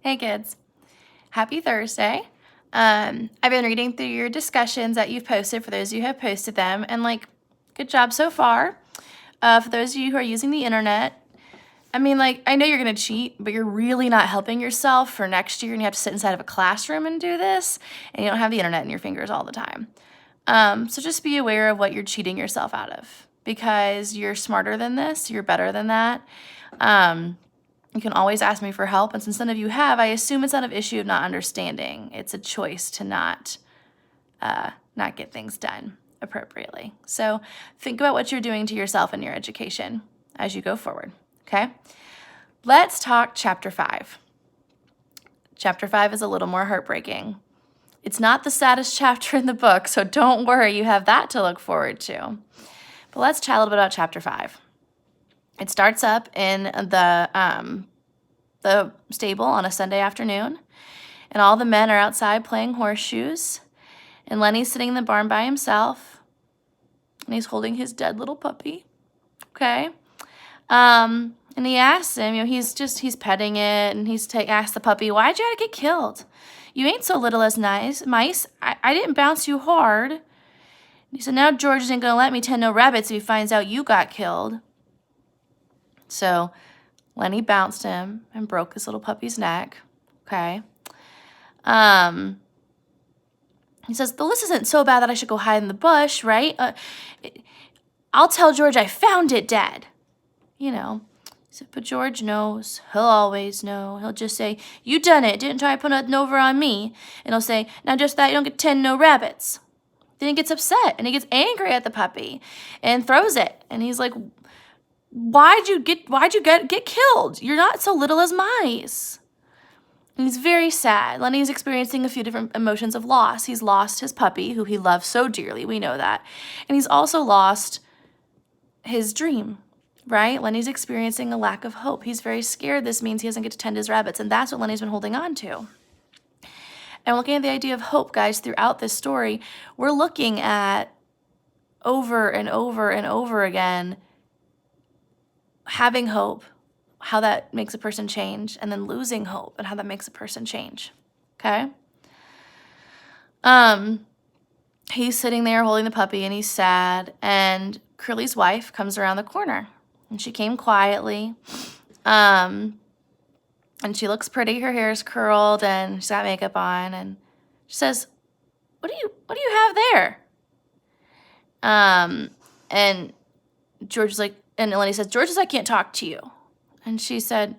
Hey kids, happy Thursday. I've been reading through your discussions that you've posted for those of you who have posted them, and good job so far. For those of you who are using the internet, I know you're gonna cheat, but you're really not helping yourself for next year, and you have to sit inside of a classroom and do this, and you don't have the internet in your fingers all the time. So just be aware of what you're cheating yourself out of, because you're smarter than this, you're better than that. You can always ask me for help, and since none of you have, I assume it's not an issue of not understanding. It's a choice to not get things done appropriately. So think about what you're doing to yourself in your education as you go forward, okay? Let's talk chapter 5. Chapter 5 is a little more heartbreaking. It's not the saddest chapter in the book, so don't worry, you have that to look forward to. But let's chat a little bit about chapter 5. It starts up in the stable on a Sunday afternoon, and all the men are outside playing horseshoes, and Lenny's sitting in the barn by himself, and he's holding his dead little puppy, okay? And he asks him, he's petting it, and asks the puppy, why'd you have to get killed? You ain't so little as mice. I didn't bounce you hard. And he said, now George isn't going to let me tend no rabbits if he finds out you got killed. So Lenny bounced him and broke his little puppy's neck, okay? He says, well, this isn't so bad that I should go hide in the bush, right? I'll tell George I found it dead. He said, but George knows. He'll always know. He'll just say, you done it. Didn't try to put nothing over on me. And he'll say, now just that you don't get 10 no rabbits. Then he gets upset, and he gets angry at the puppy and throws it. And he's like, why'd you get killed? You're not so little as mice. And he's very sad. Lenny's experiencing a few different emotions of loss. He's lost his puppy, who he loves so dearly. We know that. And he's also lost his dream, right? Lenny's experiencing a lack of hope. He's very scared. This means he doesn't get to tend his rabbits, and that's what Lenny's been holding on to. And looking at the idea of hope, guys, throughout this story, we're looking at over and over and over again having hope, how that makes a person change, and then losing hope and how that makes a person change, okay? He's sitting there holding the puppy, and he's sad, and Curly's wife comes around the corner, and she came quietly, and she looks pretty. Her hair is curled, and she's got makeup on, and she says, what do you have there? And George is like, and Lenny says, George says I can't talk to you. And she said,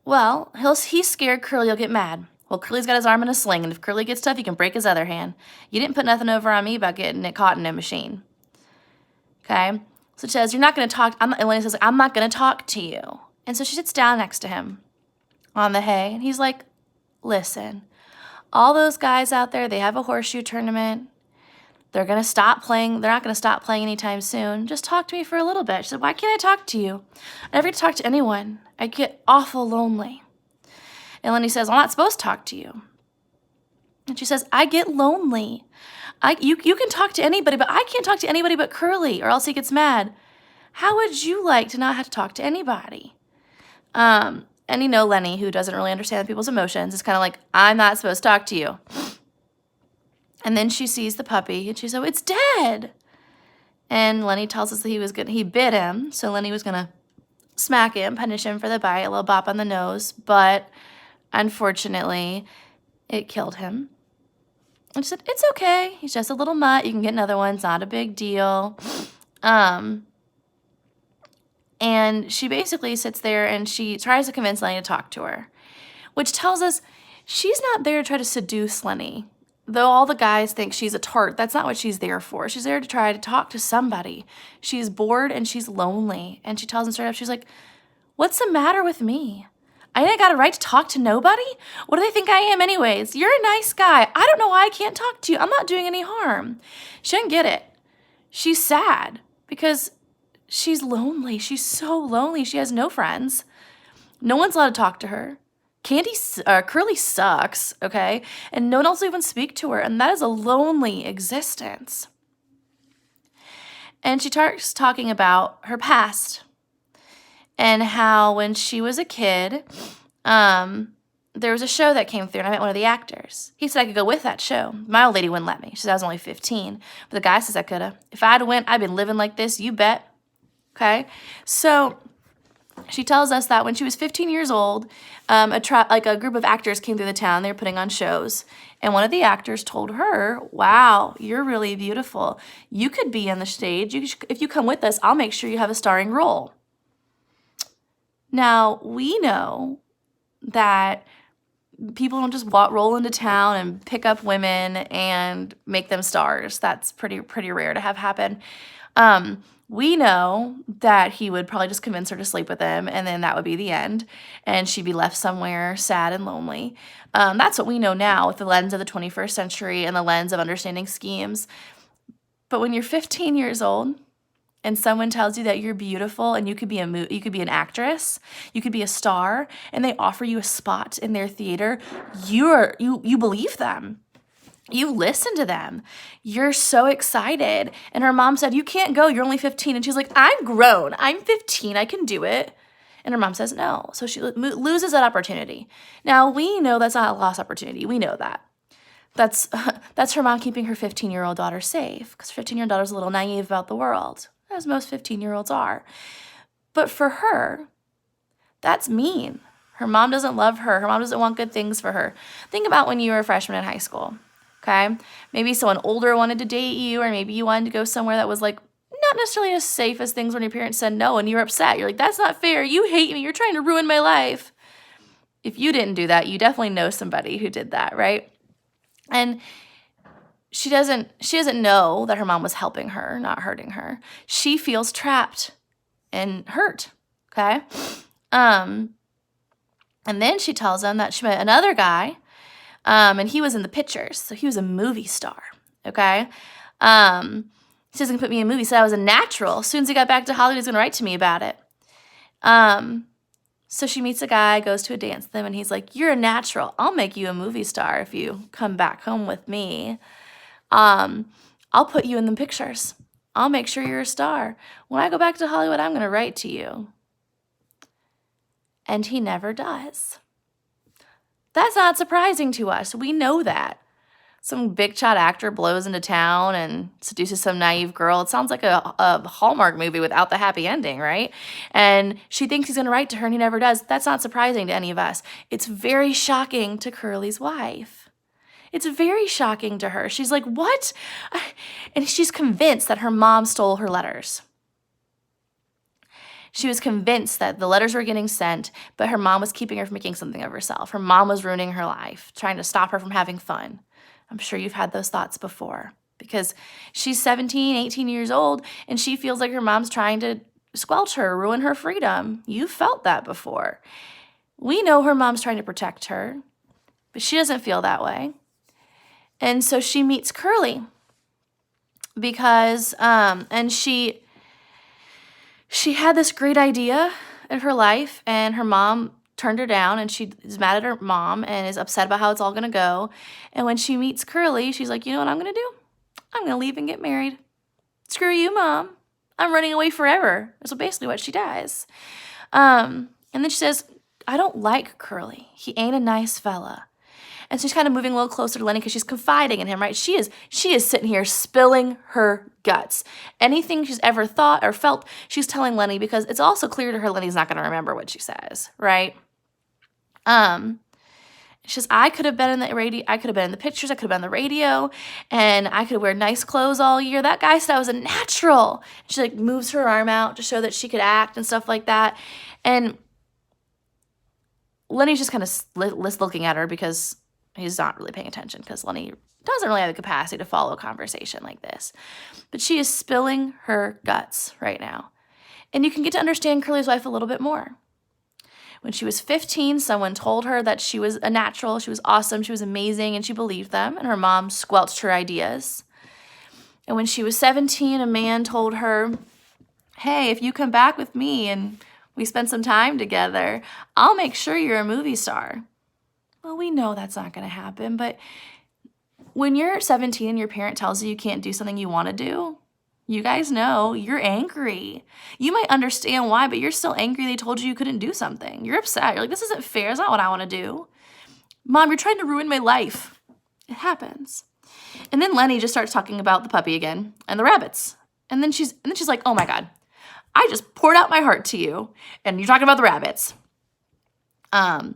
well, he's scared Curly will get mad. Well, Curly's got his arm in a sling, and if Curly gets tough, he can break his other hand. You didn't put nothing over on me about getting it caught in a machine. Okay? So she says, you're not going to talk. And Lenny says, I'm not going to talk to you. And so she sits down next to him on the hay, and he's like, listen, all those guys out there, they have a horseshoe tournament. They're going to stop playing. They're not going to stop playing anytime soon. Just talk to me for a little bit. She said, why can't I talk to you? I never get to talk to anyone. I get awful lonely. And Lenny says, I'm not supposed to talk to you. And she says, I get lonely. You can talk to anybody, but I can't talk to anybody but Curly, or else he gets mad. How would you like to not have to talk to anybody? And Lenny, who doesn't really understand people's emotions, is kind of like, I'm not supposed to talk to you. And then she sees the puppy, and she says, oh, it's dead. And Lenny tells us that he bit him, so Lenny was going to smack him, punish him for the bite, a little bop on the nose, but unfortunately, it killed him. And she said, it's okay. He's just a little mutt. You can get another one. It's not a big deal. And she basically sits there, and she tries to convince Lenny to talk to her, which tells us she's not there to try to seduce Lenny. Though all the guys think she's a tart, that's not what she's there for. She's there to try to talk to somebody. She's bored and she's lonely. And she tells him straight up, she's like, what's the matter with me? I ain't got a right to talk to nobody? What do they think I am anyways? You're a nice guy. I don't know why I can't talk to you. I'm not doing any harm. She didn't get it. She's sad because she's lonely. She's so lonely. She has no friends. No one's allowed to talk to her. Curly sucks, okay? And no one else will even speak to her, and that is a lonely existence. And she starts talking about her past and how when she was a kid, there was a show that came through, and I met one of the actors. He said I could go with that show. My old lady wouldn't let me. She said I was only 15. But the guy says I could have. If I'd went, I'd been living like this, you bet. Okay? So she tells us that when she was 15 years old, a group of actors came through the town. They were putting on shows. And one of the actors told her, wow, you're really beautiful. You could be on the stage. If you come with us, I'll make sure you have a starring role. Now, we know that people don't just roll into town and pick up women and make them stars. That's pretty rare to have happen. We know that he would probably just convince her to sleep with him, and then that would be the end, and she'd be left somewhere sad and lonely. That's what we know now with the lens of the 21st century and the lens of understanding schemes. But when you're 15 years old and someone tells you that you're beautiful and you could be an actress, you could be a star, and they offer you a spot in their theater, you believe them. You listen to them. You're so excited. And her mom said, you can't go. You're only 15. And she's like, I'm grown. I'm 15. I can do it. And her mom says no. So she loses that opportunity. Now, we know that's not a lost opportunity. We know that. That's her mom keeping her 15-year-old daughter safe, because her 15-year-old daughter's a little naive about the world, as most 15-year-olds are. But for her, that's mean. Her mom doesn't love her. Her mom doesn't want good things for her. Think about when you were a freshman in high school. Okay, maybe someone older wanted to date you, or maybe you wanted to go somewhere that was like not necessarily as safe as things when your parents said no and you were upset. You're like, that's not fair. You hate me. You're trying to ruin my life. If you didn't do that, you definitely know somebody who did that, right? And she doesn't know that her mom was helping her, not hurting her. She feels trapped and hurt, okay? And then she tells him that she met another guy, and he was in the pictures, so he was a movie star, okay? He says he can put me in movies. He said I was a natural. As soon as he got back to Hollywood, he's going to write to me about it. So she meets a guy, goes to a dance with him, and he's like, you're a natural. I'll make you a movie star if you come back home with me. I'll put you in the pictures. I'll make sure you're a star. When I go back to Hollywood, I'm going to write to you. And he never does. That's not surprising to us. We know that. Some big shot actor blows into town and seduces some naive girl. It sounds like a Hallmark movie without the happy ending, right? And she thinks he's going to write to her, and he never does. That's not surprising to any of us. It's very shocking to Curly's wife. It's very shocking to her. She's like, what? And she's convinced that her mom stole her letters. She was convinced that the letters were getting sent, but her mom was keeping her from making something of herself. Her mom was ruining her life, trying to stop her from having fun. I'm sure you've had those thoughts before, because she's 17, 18 years old, and she feels like her mom's trying to squelch her, ruin her freedom. You've felt that before. We know her mom's trying to protect her, but she doesn't feel that way. And so she meets Curly because, and she had this great idea in her life, and her mom turned her down, and she is mad at her mom and is upset about how it's all going to go. And when she meets Curly, she's like, you know what I'm going to do? I'm going to leave and get married. Screw you, Mom. I'm running away forever. So basically what she does. And then she says, I don't like Curly. He ain't a nice fella. And so she's kind of moving a little closer to Lenny because she's confiding in him, right? She is sitting here spilling her guts. Anything she's ever thought or felt, she's telling Lenny, because it's also clear to her Lenny's not going to remember what she says, right? She says, I could have been in the radio, I could have been in the pictures, I could have been on the radio, and I could wear nice clothes all year. That guy said I was a natural. She like moves her arm out to show that she could act and stuff like that. And Lenny's just kind of looking at her because he's not really paying attention, because Lenny doesn't really have the capacity to follow a conversation like this. But she is spilling her guts right now. And you can get to understand Curly's wife a little bit more. When she was 15, someone told her that she was a natural, she was awesome, she was amazing, and she believed them, and her mom squelched her ideas. And when she was 17, a man told her, hey, if you come back with me and we spend some time together, I'll make sure you're a movie star. Well, we know that's not going to happen, but when you're 17 and your parent tells you you can't do something you want to do, You guys know you're angry. You might understand why, but you're still angry they told you couldn't do something. You're upset. You're like, this isn't fair. It's not what I want to do. Mom, you're trying to ruin my life. It happens. And then Lenny just starts talking about the puppy again and the rabbits. And then she's like, oh my God, I just poured out my heart to you. And you're talking about the rabbits. And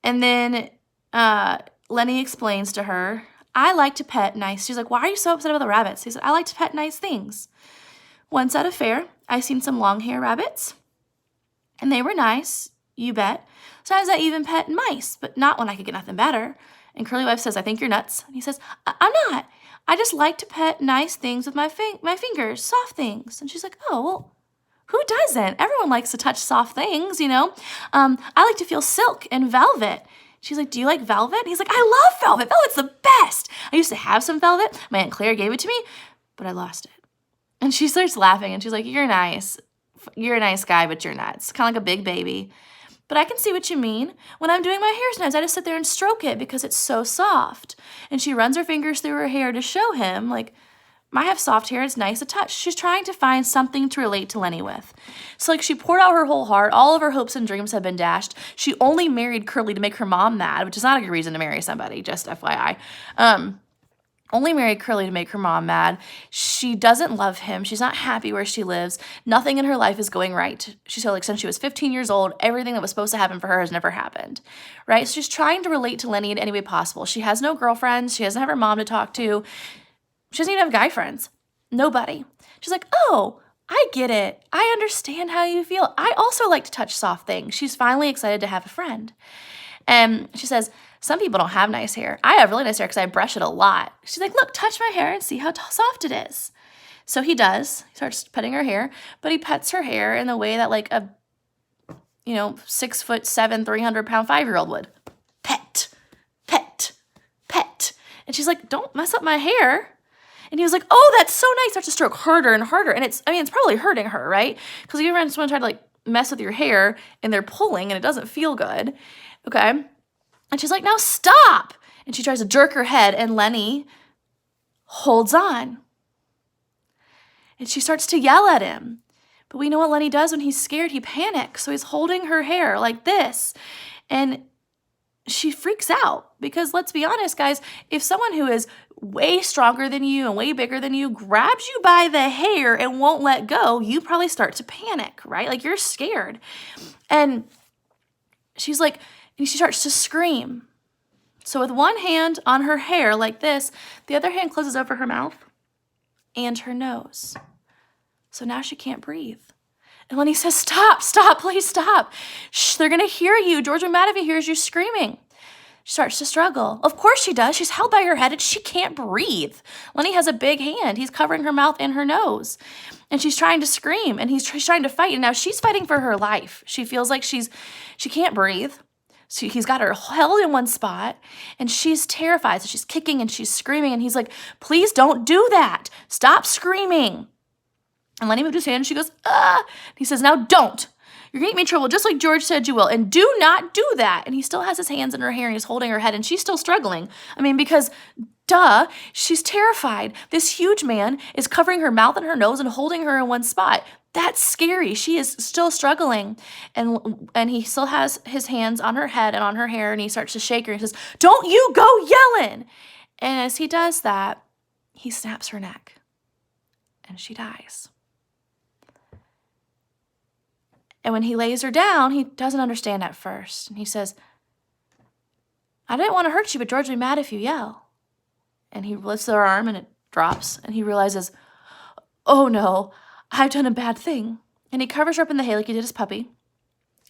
then Lenny explains to her, I like to pet nice. She's like, why are you so upset about the rabbits? He said, I like to pet nice things. Once at a fair, I seen some long hair rabbits, and they were nice, you bet. Sometimes I even pet mice, but not when I could get nothing better. And Curly Wife says, I think you're nuts. And he says, I'm not. I just like to pet nice things with my fingers, soft things. And she's like, oh, well, who doesn't? Everyone likes to touch soft things, you know? I like to feel silk and velvet. She's like, do you like velvet? And he's like, I love velvet. Velvet's the best. I used to have some velvet. My Aunt Claire gave it to me, but I lost it. And she starts laughing, and she's like, you're nice. You're a nice guy, but you're nuts. Kind of like a big baby. But I can see what you mean. When I'm doing my hair sometimes, I just sit there and stroke it because it's so soft. And she runs her fingers through her hair to show him, like, I have soft hair, it's nice to touch. She's trying to find something to relate to Lenny with. So, like, she poured out her whole heart. All of her hopes and dreams had been dashed. She only married Curly to make her mom mad, which is not a good reason to marry somebody, just FYI. Only married Curly to make her mom mad. She doesn't love him. She's not happy where she lives. Nothing in her life is going right. She said, like, since she was 15 years old, everything that was supposed to happen for her has never happened, right? So she's trying to relate to Lenny in any way possible. She has no girlfriends. She doesn't have her mom to talk to. She doesn't even have guy friends. Nobody. She's like, oh, I get it. I understand how you feel. I also like to touch soft things. She's finally excited to have a friend. And she says, some people don't have nice hair. I have really nice hair because I brush it a lot. She's like, look, touch my hair and see how soft it is. So he does. He starts petting her hair, but he pets her hair in the way that like a, 6'7", 300-pound 5-year-old would. Pet, pet, pet. And she's like, don't mess up my hair. And he was like, oh, that's so nice. Starts to stroke harder and harder. And it's probably hurting her, right? Because you ever just want to try to like mess with your hair and they're pulling and it doesn't feel good. Okay. And she's like, now stop. And she tries to jerk her head and Lenny holds on. And she starts to yell at him. But we know what Lenny does when he's scared. He panics. So he's holding her hair like this. And she freaks out because let's be honest, guys, if someone who is way stronger than you and way bigger than you grabs you by the hair and won't let go, you probably start to panic, right? Like you're scared. And she's like, and she starts to scream. So with one hand on her hair like this, the other hand closes over her mouth and her nose. So now she can't breathe. And Lenny says, stop, please stop. Shh, they're going to hear you. George will be mad if he hears you screaming. She starts to struggle. Of course she does. She's held by her head and she can't breathe. Lenny has a big hand. He's covering her mouth and her nose. And she's trying to scream and he's trying to fight. And now she's fighting for her life. She feels like she can't breathe. So he's got her held in one spot and she's terrified. So she's kicking and she's screaming. And he's like, please don't do that. Stop screaming. And Lenny moved his hand and she goes, ah. And he says, now don't. You're going to get me in trouble just like George said you will. And do not do that. And he still has his hands in her hair and he's holding her head and she's still struggling. Because duh, she's terrified. This huge man is covering her mouth and her nose and holding her in one spot. That's scary. She is still struggling. And he still has his hands on her head and on her hair and he starts to shake her and he says, don't you go yelling. And as he does that, he snaps her neck and she dies. And when he lays her down, he doesn't understand at first. And he says, I didn't want to hurt you, but George will be mad if you yell. And he lifts her arm and it drops. And he realizes, oh no, I've done a bad thing. And he covers her up in the hay like he did his puppy.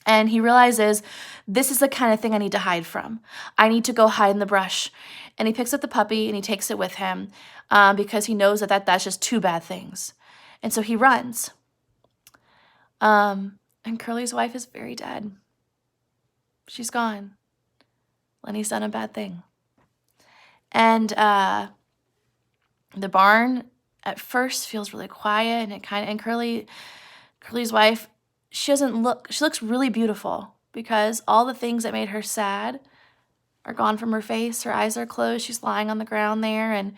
And he realizes, this is the kind of thing I need to hide from. I need to go hide in the brush. And he picks up the puppy and he takes it with him because he knows that's just two bad things. And so he runs. And Curly's wife is very dead. She's gone. Lenny's done a bad thing. And the barn at first feels really quiet and Curly's wife, she looks really beautiful because all the things that made her sad are gone from her face. Her eyes are closed. She's lying on the ground there and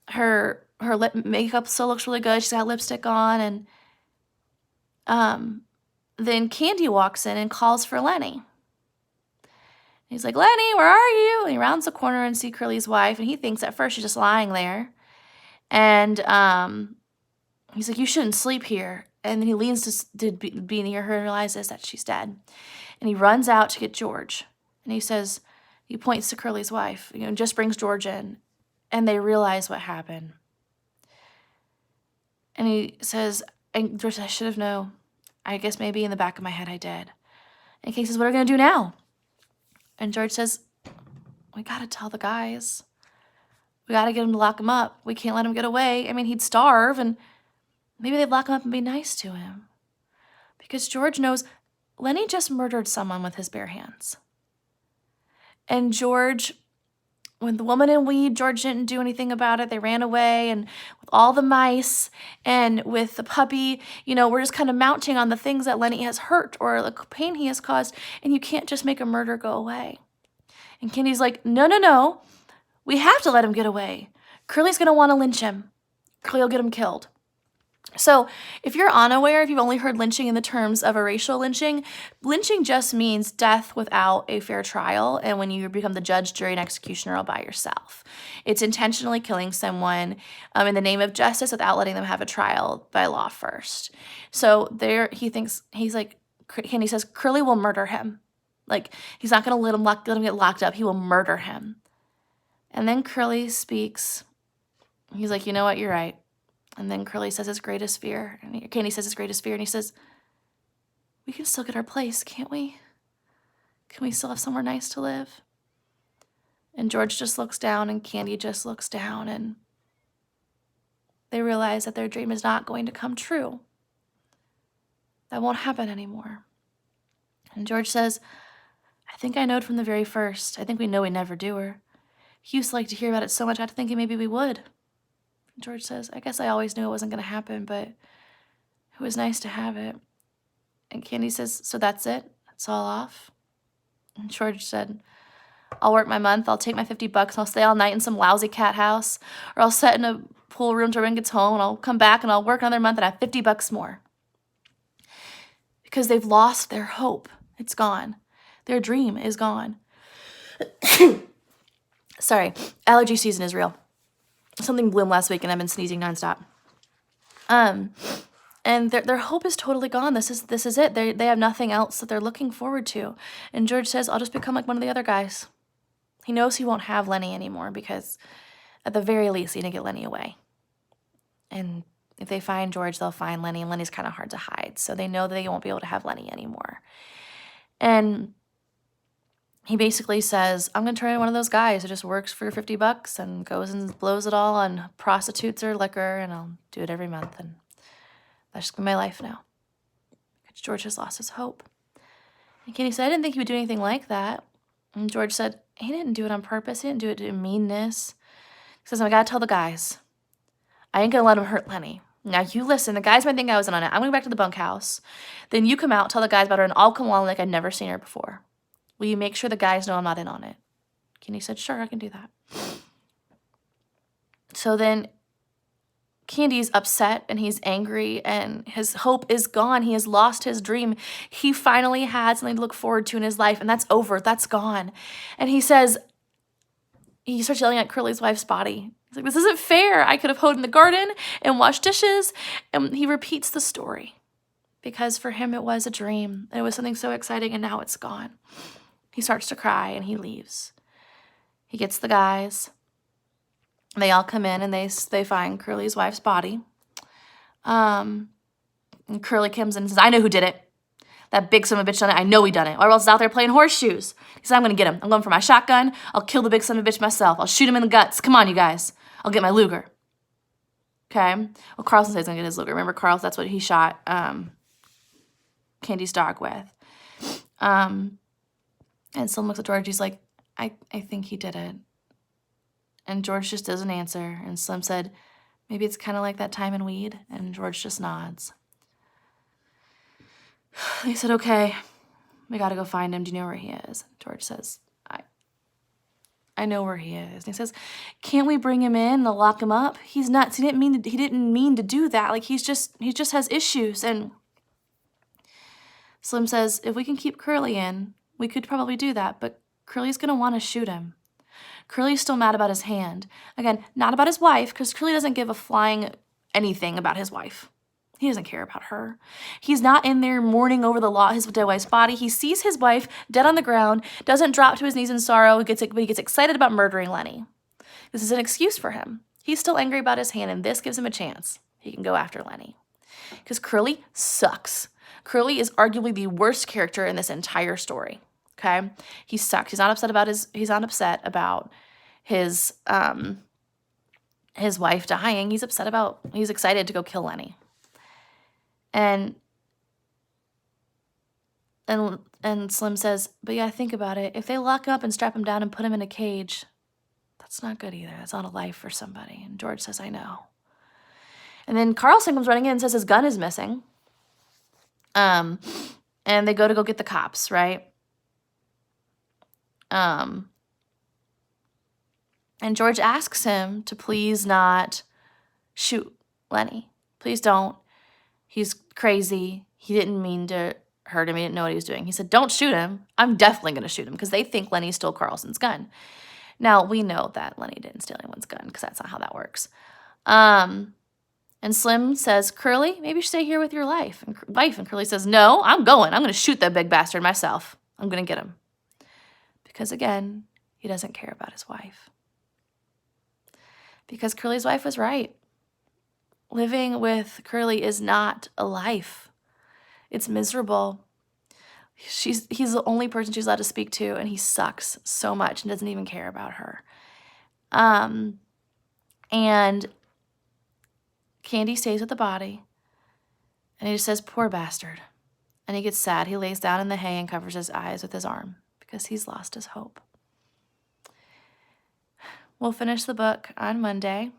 her her makeup still looks really good. She's got lipstick on, and then Candy walks in and calls for Lenny. He's like, Lenny, where are you? And he rounds the corner and sees Curly's wife, and he thinks at first she's just lying there. And he's like, you shouldn't sleep here. And then he leans to be near her and realizes that she's dead. And he runs out to get George. And he points to Curly's wife, and just brings George in. And they realize what happened. And he says, and George says, I should have known. I guess maybe in the back of my head I did. And Kay says, what are we going to do now? And George says, we got to tell the guys. We got to get him to lock him up. We can't let him get away. I mean, he'd starve, and maybe they'd lock him up and be nice to him. Because George knows Lenny just murdered someone with his bare hands. And George, when the woman in weed, George didn't do anything about it. They ran away, and with all the mice and with the puppy, we're just kind of mounting on the things that Lenny has hurt or the pain he has caused, and you can't just make a murder go away. And Candy's like, no. We have to let him get away. Curly's going to want to lynch him. Curly will get him killed. So if you're unaware, if you've only heard lynching in the terms of a racial lynching, lynching just means death without a fair trial, and when you become the judge, jury, and executioner all by yourself. It's intentionally killing someone in the name of justice without letting them have a trial by law first. So Candy says, Curly will murder him. Like, he's not going to let him get locked up. He will murder him. And then Curly speaks. He's like, you know what, you're right. And then Curly says his greatest fear. And Candy says his greatest fear. And he says, we can still get our place, can't we? Can we still have somewhere nice to live? And George just looks down, and Candy just looks down. And they realize that their dream is not going to come true. That won't happen anymore. And George says, I think I knowed from the very first. I think we know we never do her. He used to like to hear about it so much, I had to think maybe we would. George says, I guess I always knew it wasn't going to happen, but it was nice to have it. And Candy says, so that's it? It's all off? And George said, I'll work my month, I'll take my $50 and I'll stay all night in some lousy cat house, or I'll sit in a pool room till Ren gets home, and I'll come back and I'll work another month and have $50 more. Because they've lost their hope. It's gone. Their dream is gone. Sorry, allergy season is real. Something bloomed last week and I've been sneezing nonstop. And their hope is totally gone. This is it. They have nothing else that they're looking forward to. And George says, I'll just become like one of the other guys. He knows he won't have Lenny anymore because at the very least he need to get Lenny away. And if they find George, they'll find Lenny, and Lenny's kind of hard to hide. So they know that they won't be able to have Lenny anymore. And he basically says, I'm going to turn into one of those guys who just works for $50 and goes and blows it all on prostitutes or liquor, and I'll do it every month, and that's just my life now. Because George has lost his hope. And Kenny said, I didn't think he would do anything like that. And George said, he didn't do it on purpose. He didn't do it to meanness. He says, I got to tell the guys. I ain't going to let him hurt Lenny. Now, you listen. The guys might think I was in on it. I'm going back to the bunkhouse. Then you come out, tell the guys about her, and I'll come along like I'd never seen her before. Will you make sure the guys know I'm not in on it? Kenny said, sure, I can do that. So then Candy's upset, and he's angry, and his hope is gone. He has lost his dream. He finally had something to look forward to in his life, and that's over. That's gone. And he starts yelling at Curly's wife's body. He's like, this isn't fair. I could have hoed in the garden and washed dishes. And he repeats the story because for him it was a dream. It was something so exciting, and now it's gone. He starts to cry, and he leaves. He gets the guys. They all come in, and they find Curly's wife's body. And Curly comes in and says, I know who did it. That big son of a bitch done it. I know he done it. Or else he's out there playing horseshoes. He said, I'm going to get him. I'm going for my shotgun. I'll kill the big son of a bitch myself. I'll shoot him in the guts. Come on, you guys. I'll get my Luger. Okay? Well, Carlson says he's going to get his Luger. Remember, Carlson, that's what he shot Candy's dog with. And Slim looks at George. He's like, I think he did it. And George just doesn't answer. And Slim said, maybe it's kind of like that time in weed. And George just nods. They said, okay, we got to go find him. Do you know where he is? George says, I know where he is. And he says, can't we bring him in and lock him up? He's nuts. He didn't mean to do that. Like, he just has issues. And Slim says, if we can keep Curly in, we could probably do that, but Curly's going to want to shoot him. Curly's still mad about his hand. Again, not about his wife, because Curly doesn't give a flying anything about his wife. He doesn't care about her. He's not in there mourning over his dead wife's body. He sees his wife dead on the ground, doesn't drop to his knees in sorrow, but he gets excited about murdering Lenny. This is an excuse for him. He's still angry about his hand, and this gives him a chance. He can go after Lenny. Because Curly sucks. Curly is arguably the worst character in this entire story. Okay? He sucks. He's not upset about his wife dying. He's excited to go kill Lenny. And Slim says, but yeah, think about it. If they lock him up and strap him down and put him in a cage, that's not good either. That's not a life for somebody. And George says, I know. And then Carlson comes running in and says his gun is missing. And they go to go get the cops, right? And George asks him to please not shoot Lenny. Please don't. He's crazy. He didn't mean to hurt him. He didn't know what he was doing. He said, don't shoot him. I'm definitely going to shoot him, because they think Lenny stole Carlson's gun. Now, we know that Lenny didn't steal anyone's gun, because that's not how that works. And Slim says, Curly, maybe you should stay here with your wife. And Curly says, no, I'm going. I'm going to shoot that big bastard myself. I'm going to get him. Because, again, he doesn't care about his wife. Because Curly's wife was right. Living with Curly is not a life. It's miserable. He's the only person she's allowed to speak to, and he sucks so much and doesn't even care about her. And Candy stays with the body, and he just says, poor bastard. And he gets sad. He lays down in the hay and covers his eyes with his arm because he's lost his hope. We'll finish the book on Monday.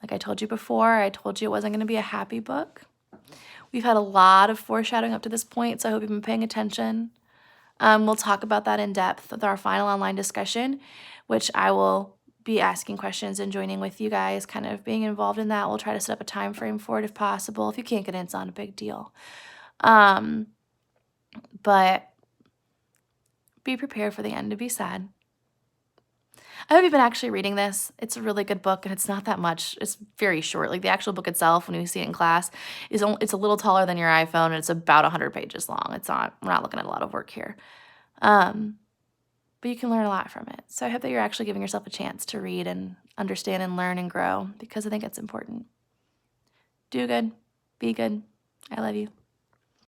Like I told you before, I told you it wasn't going to be a happy book. We've had a lot of foreshadowing up to this point, so I hope you've been paying attention. We'll talk about that in depth with our final online discussion, which I will be asking questions and joining with you guys, kind of being involved in that. We'll try to set up a time frame for it if possible. If you can't get in, it's not a big deal. But be prepared for the end to be sad. I hope you've been actually reading this. It's a really good book, and it's not that much. It's very short. Like, the actual book itself, when you see it in class, it's a little taller than your iPhone, and it's about 100 pages long. We're not looking at a lot of work here. But you can learn a lot from it. So I hope that you're actually giving yourself a chance to read and understand and learn and grow, because I think it's important. Do good. Be good. I love you.